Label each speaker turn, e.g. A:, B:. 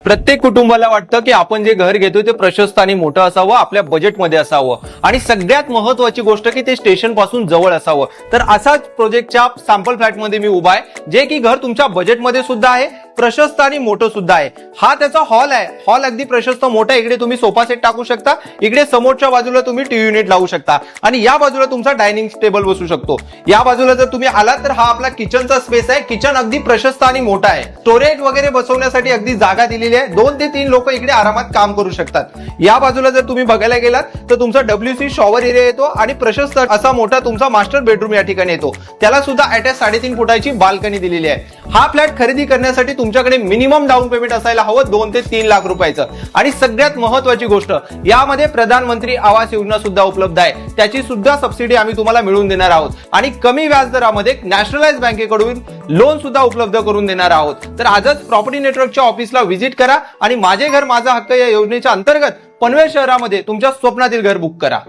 A: प्रत्येक कुटुंबाला वाटतं की आपण जे घर घेतोय ते प्रशस्त आणि मोठं असावं, आपल्या बजेटमध्ये असावं आणि सगळ्यात महत्त्वाची गोष्ट की ते स्टेशन पासून जवळ असावं। तर असाच प्रोजेक्टच्या सॅम्पल फ्लॅटमध्ये मी उभा आहे, जे की घर तुमच्या बजेटमध्ये सुद्धा आहे, प्रशस्त आणि मोठं सुद्धा आहे। हा त्याचा हॉल आहे। हॉल अगदी प्रशस्त मोठा आहे। इकडे तुम्ही सोफा सेट टाकू शकता, इकडे समोरच्या बाजूला तुम्ही टीव्ही युनिट लावू शकता आणि या बाजूला तुमचा डायनिंग टेबल बसू शकतो। या बाजूला जर तुम्ही आलात तर हा आपला किचनचा स्पेस आहे। किचन अगदी प्रशस्त आणि मोठा आहे। स्टोरेज वगैरे बसवण्यासाठी अगदी जागा दिलेली आहे। 2 ते 3 लोक इकडे आरामात काम करू शकतात। या बाजूला जर तुम्ही बघायला गेलात तर तुमचा WC शॉवर एरिया येतो आणि प्रशस्त असा मोठा तुमचा मास्टर बेडरूम या ठिकाणी येतो। त्याला सुद्धा अटॅच 3.5 फुटाची बाल्कनी दिलेली आहे। हा फ्लॅट खरेदी करण्यासाठी तुमच्याकडे मिनिमम डाऊन पेमेंट असायला हवं 2 ते 3 लाख रुपयाचं। आणि सगळ्यात महत्त्वाची गोष्ट, यामध्ये प्रधानमंत्री आवास योजना सुद्धा उपलब्ध आहे। त्याची सुद्धा सबसिडी आम्ही तुम्हाला मिळवून देणार आहोत आणि कमी व्याजदरामध्ये नॅशनलाइज बँकेकडून लोन सुद्धा उपलब्ध करून देणार आहोत। तर आजच प्रॉपर्टी नेटवर्कच्या ऑफिसला व्हिजिट करा आणि माझे घर माझा हक्क या योजनेच्या अंतर्गत पनवेल शहरामध्ये तुमच्या स्वप्नातील घर बुक करा।